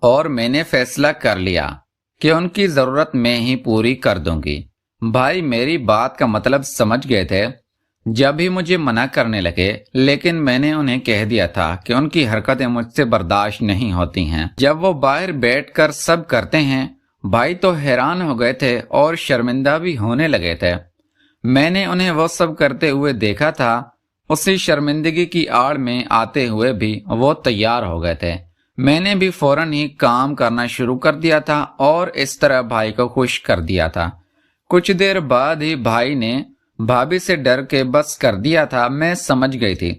اور میں نے فیصلہ کر لیا کہ ان کی ضرورت میں ہی پوری کر دوں گی۔ بھائی میری بات کا مطلب سمجھ گئے تھے جب ہی مجھے منع کرنے لگے، لیکن میں نے انہیں کہہ دیا تھا کہ ان کی حرکتیں مجھ سے برداشت نہیں ہوتی ہیں۔ جب وہ باہر بیٹھ کر سب کرتے ہیں، بھائی تو حیران ہو گئے تھے اور شرمندہ بھی ہونے لگے تھے۔ میں نے انہیں وہ سب کرتے ہوئے دیکھا تھا، اسی شرمندگی کی آڑ میں آتے ہوئے بھی وہ تیار ہو گئے تھے۔ میں نے بھی فوراً ہی کام کرنا شروع کر دیا تھا اور اس طرح بھائی کو خوش کر دیا تھا۔ کچھ دیر بعد ہی بھائی نے بھابھی سے ڈر کے بس کر دیا تھا، میں سمجھ گئی تھی،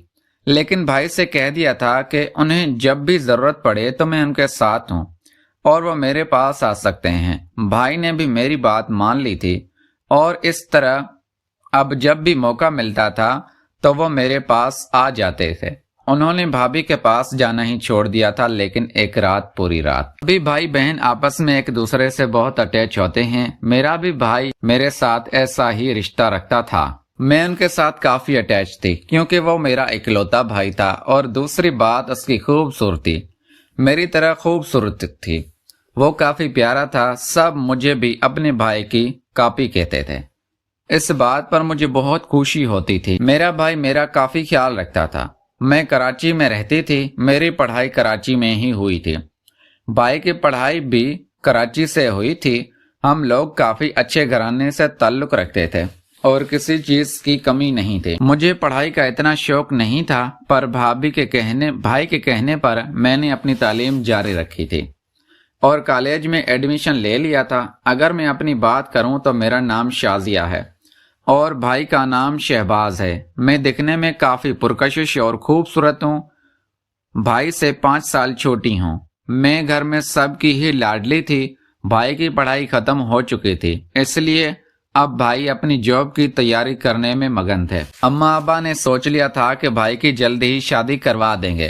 لیکن بھائی سے کہہ دیا تھا کہ انہیں جب بھی ضرورت پڑے تو میں ان کے ساتھ ہوں اور وہ میرے پاس آ سکتے ہیں۔ بھائی نے بھی میری بات مان لی تھی اور اس طرح اب جب بھی موقع ملتا تھا تو وہ میرے پاس آ جاتے تھے۔ انہوں نے بھابھی کے پاس جانا ہی چھوڑ دیا تھا، لیکن ایک رات پوری رات ابھی بھائی بہن آپس میں ایک دوسرے سے بہت اٹیچ ہوتے ہیں۔ میرا بھی بھائی میرے ساتھ ایسا ہی رشتہ رکھتا تھا۔ میں ان کے ساتھ کافی اٹیچ تھی کیونکہ وہ میرا اکلوتا بھائی تھا، اور دوسری بات اس کی خوبصورتی میری طرح خوبصورت تھی۔ وہ کافی پیارا تھا، سب مجھے بھی اپنے بھائی کی کاپی کہتے تھے۔ اس بات پر مجھے بہت خوشی ہوتی تھی۔ میرا بھائی میرا کافی خیال رکھتا تھا۔ میں کراچی میں رہتی تھی، میری پڑھائی کراچی میں ہی ہوئی تھی، بھائی کی پڑھائی بھی کراچی سے ہوئی تھی۔ ہم لوگ کافی اچھے گھرانے سے تعلق رکھتے تھے اور کسی چیز کی کمی نہیں تھی۔ مجھے پڑھائی کا اتنا شوق نہیں تھا، پر بھائی کے کہنے پر میں نے اپنی تعلیم جاری رکھی تھی اور کالج میں ایڈمیشن لے لیا تھا۔ اگر میں اپنی بات کروں تو میرا نام شازیہ ہے اور بھائی کا نام شہباز ہے۔ میں دکھنے میں کافی پرکشش اور خوبصورت ہوں، بھائی سے 5 سال چھوٹی ہوں۔ میں گھر میں سب کی ہی لاڈلی تھی۔ بھائی کی پڑھائی ختم ہو چکی تھی، اس لیے اب بھائی اپنی جاب کی تیاری کرنے میں مگن تھے۔ اماں ابا نے سوچ لیا تھا کہ بھائی کی جلد ہی شادی کروا دیں گے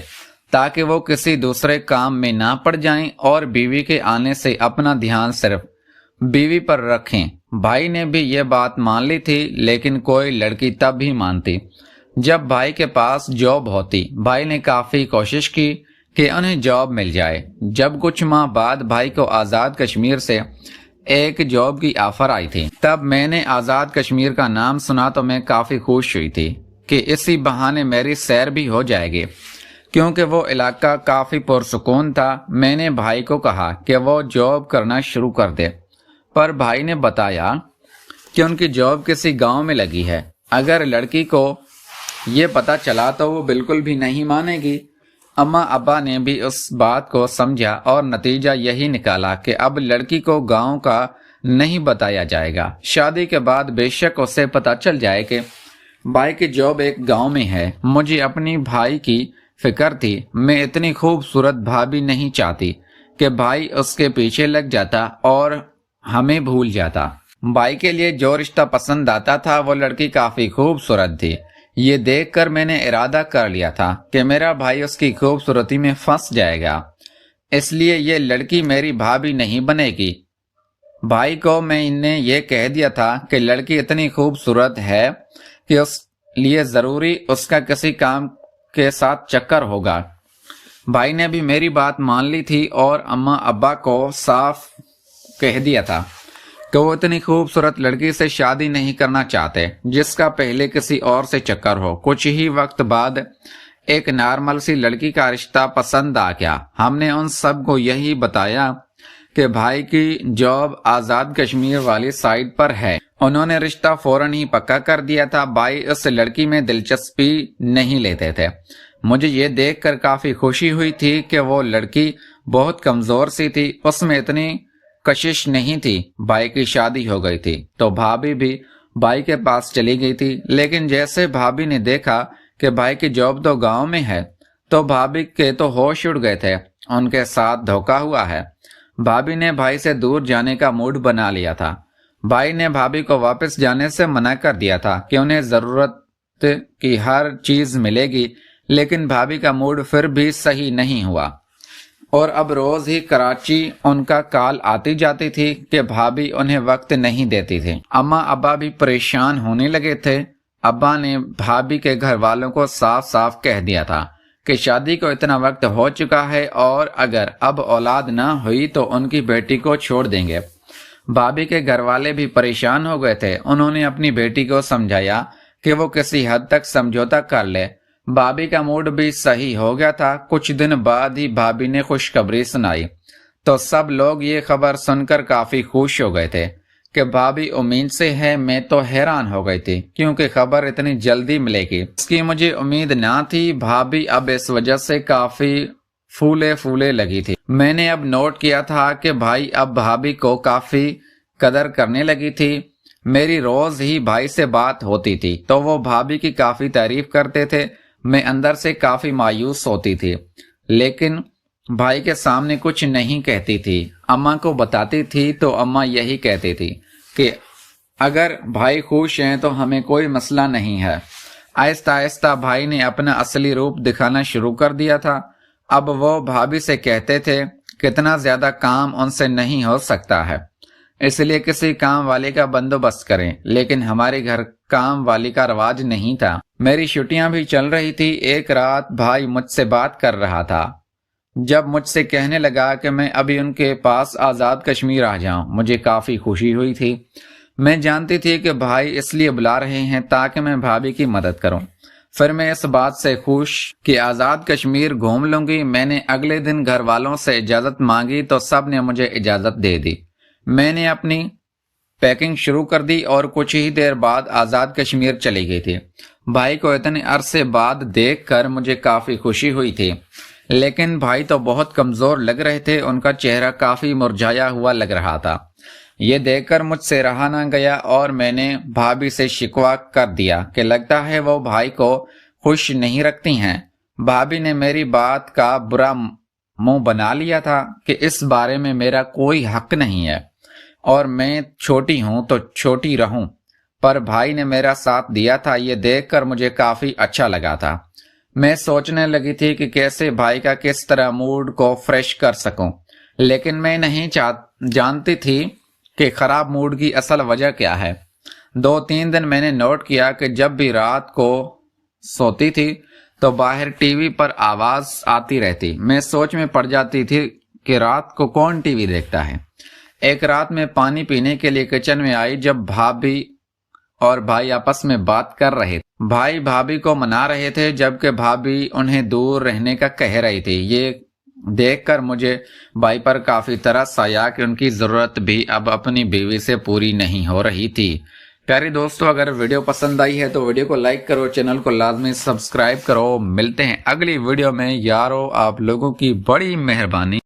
تاکہ وہ کسی دوسرے کام میں نہ پڑ جائیں اور بیوی کے آنے سے اپنا دھیان صرف بیوی پر رکھیں۔ بھائی نے بھی یہ بات مان لی تھی، لیکن کوئی لڑکی تب ہی مانتی جب بھائی کے پاس جاب ہوتی۔ بھائی نے کافی کوشش کی کہ انہیں جاب مل جائے۔ جب کچھ ماہ بعد بھائی کو آزاد کشمیر سے ایک جاب کی آفر آئی تھی، تب میں نے آزاد کشمیر کا نام سنا تو میں کافی خوش ہوئی تھی کہ اسی بہانے میری سیر بھی ہو جائے گی، کیونکہ وہ علاقہ کافی پرسکون تھا۔ میں نے بھائی کو کہا کہ وہ جاب کرنا شروع کر دے، پر بھائی نے بتایا کہ ان کی جاب کسی گاؤں میں لگی ہے۔ اگر لڑکی کو یہ پتا چلا تو وہ بالکل بھی نہیں مانے گی۔ اماں ابا نے بھی اس بات کو سمجھا اور نتیجہ یہی نکالا کہ اب لڑکی کو گاؤں کا نہیں بتایا جائے گا۔ شادی کے بعد بے شک اسے پتا چل جائے کہ بھائی کی جاب ایک گاؤں میں ہے۔ مجھے اپنی بھائی کی فکر تھی۔ میں اتنی خوبصورت بھابھی نہیں چاہتی کہ بھائی اس کے پیچھے لگ جاتا اور ہمیں بھول جاتا۔ بھائی کے لیے جو رشتہ پسند آتا تھا وہ لڑکی کافی خوبصورت تھی۔ یہ دیکھ کر میں نے ارادہ کر لیا تھا کہ میرا بھائی اس کی خوبصورتی میں پھنس جائے گا، اس لیے یہ لڑکی میری بھابھی نہیں بنے گی۔ بھائی کو میں نے یہ کہہ دیا تھا کہ لڑکی اتنی خوبصورت ہے کہ اس لیے ضروری اس کا کسی کام کے ساتھ چکر ہوگا۔ بھائی نے بھی میری بات مان لی تھی اور اماں ابا کو صاف کہہ دیا تھا کہ وہ اتنی خوبصورت لڑکی سے شادی نہیں کرنا چاہتے جس کا پہلے کسی اور سے چکر ہو۔ کچھ ہی وقت بعد ایک نارمل سی لڑکی کا رشتہ پسند آ گیا۔ ہم نے ان سب کو یہی بتایا کہ بھائی کی جاب آزاد کشمیر والی سائٹ پر ہے۔ انہوں نے رشتہ فوراً ہی پکا کر دیا تھا۔ بھائی اس لڑکی میں دلچسپی نہیں لیتے تھے۔ مجھے یہ دیکھ کر کافی خوشی ہوئی تھی کہ وہ لڑکی بہت کمزور سی تھی، اس میں اتنی کشش نہیں تھی۔ بھائی کی شادی ہو گئی تھی تو بھابھی بھی بھائی کے پاس چلی گئی تھی، لیکن جیسے بھابھی نے دیکھا کہ بھائی کی جاب تو گاؤں میں ہے تو بھابھی کے تو ہوش اڑ گئے تھے، ان کے ساتھ دھوکا ہوا ہے۔ بھابھی نے بھائی سے دور جانے کا موڈ بنا لیا تھا۔ بھائی نے بھابھی کو واپس جانے سے منع کر دیا تھا کہ انہیں ضرورت کی ہر چیز ملے گی، لیکن بھابھی کا موڈ پھر بھی صحیح نہیں ہوا اور اب روز ہی کراچی ان کا کال آتی جاتی تھی کہ بھابھی انہیں وقت نہیں دیتی تھی۔ اماں ابا بھی پریشان ہونے لگے تھے۔ ابا نے بھابھی کے گھر والوں کو صاف صاف کہہ دیا تھا کہ شادی کو اتنا وقت ہو چکا ہے اور اگر اب اولاد نہ ہوئی تو ان کی بیٹی کو چھوڑ دیں گے۔ بھابھی کے گھر والے بھی پریشان ہو گئے تھے۔ انہوں نے اپنی بیٹی کو سمجھایا کہ وہ کسی حد تک سمجھوتا کر لے۔ بھابھی کا موڈ بھی صحیح ہو گیا تھا۔ کچھ دن بعد ہی بھابھی نے خوشخبری سنائی تو سب لوگ یہ خبر سن کر کافی خوش ہو گئے تھے کہ بھابھی امید سے ہے۔ میں تو حیران ہو گئی تھی کیونکہ خبر اتنی جلدی ملے گی اس کی مجھے امید نہ تھی۔ بھابھی اب اس وجہ سے کافی پھولے لگی تھی۔ میں نے اب نوٹ کیا تھا کہ بھائی اب بھابھی کو کافی قدر کرنے لگی تھی۔ میری روز ہی بھائی سے بات ہوتی تھی تو وہ بھابھی کی کافی تعریف کرتے تھے۔ میں اندر سے کافی مایوس ہوتی تھی لیکن بھائی کے سامنے کچھ نہیں کہتی تھی۔ اماں کو بتاتی تھی تو اماں یہی کہتی تھی کہ اگر بھائی خوش ہیں تو ہمیں کوئی مسئلہ نہیں ہے۔ آہستہ آہستہ بھائی نے اپنا اصلی روپ دکھانا شروع کر دیا تھا۔ اب وہ بھابھی سے کہتے تھے کتنا زیادہ کام ان سے نہیں ہو سکتا ہے، اس لیے کسی کام والی کا بندوبست کریں، لیکن ہمارے گھر کام والی کا رواج نہیں تھا۔ میری چھٹیاں بھی چل رہی تھی۔ ایک رات بھائی مجھ سے بات کر رہا تھا جب مجھ سے کہنے لگا کہ میں ابھی ان کے پاس آزاد کشمیر آ جاؤں۔ مجھے کافی خوشی ہوئی تھی۔ میں جانتی تھی کہ بھائی اس لیے بلا رہے ہیں تاکہ میں بھابھی کی مدد کروں۔ پھر میں اس بات سے خوش کہ آزاد کشمیر گھوم لوں گی۔ میں نے اگلے دن گھر والوں سے اجازت مانگی تو سب نے مجھے اجازت دے دی۔ میں نے اپنی پیکنگ شروع کر دی اور کچھ ہی دیر بعد آزاد کشمیر چلی گئی تھی۔ بھائی کو اتنے عرصے بعد دیکھ کر مجھے کافی خوشی ہوئی تھی، لیکن بھائی تو بہت کمزور لگ رہے تھے۔ ان کا چہرہ کافی مرجھایا ہوا لگ رہا تھا۔ یہ دیکھ کر مجھ سے رہا نہ گیا اور میں نے بھابھی سے شکوہ کر دیا کہ لگتا ہے وہ بھائی کو خوش نہیں رکھتی ہیں۔ بھابھی نے میری بات کا برا منہ بنا لیا تھا کہ اس بارے میں میرا کوئی حق نہیں ہے اور میں چھوٹی ہوں تو چھوٹی رہوں، پر بھائی نے میرا ساتھ دیا تھا۔ یہ دیکھ کر مجھے کافی اچھا لگا تھا۔ میں سوچنے لگی تھی کہ کیسے بھائی کا کس طرح موڈ کو فریش کر سکوں، لیکن میں نہیں جانتی تھی کہ خراب موڈ کی اصل وجہ کیا ہے۔ 2-3 دن میں نے نوٹ کیا کہ جب بھی رات کو سوتی تھی تو باہر ٹی وی پر آواز آتی رہتی۔ میں سوچ میں پڑ جاتی تھی کہ رات کو کون ٹی وی دیکھتا ہے۔ ایک رات میں پانی پینے کے لیے کچن میں آئی جب بھابھی اور بھائی آپس میں بات کر رہے تھے۔ بھائی بھابھی کو منا رہے تھے جبکہ بھابھی انہیں دور رہنے کا کہہ رہی تھی۔ یہ دیکھ کر مجھے بھائی پر کافی ترس آیا کہ ان کی ضرورت بھی اب اپنی بیوی سے پوری نہیں ہو رہی تھی۔ پیارے دوستو، اگر ویڈیو پسند آئی ہے تو ویڈیو کو لائک کرو، چینل کو لازمی سبسکرائب کرو۔ ملتے ہیں اگلی ویڈیو میں۔ یارو، آپ لوگوں کی بڑی مہربانی۔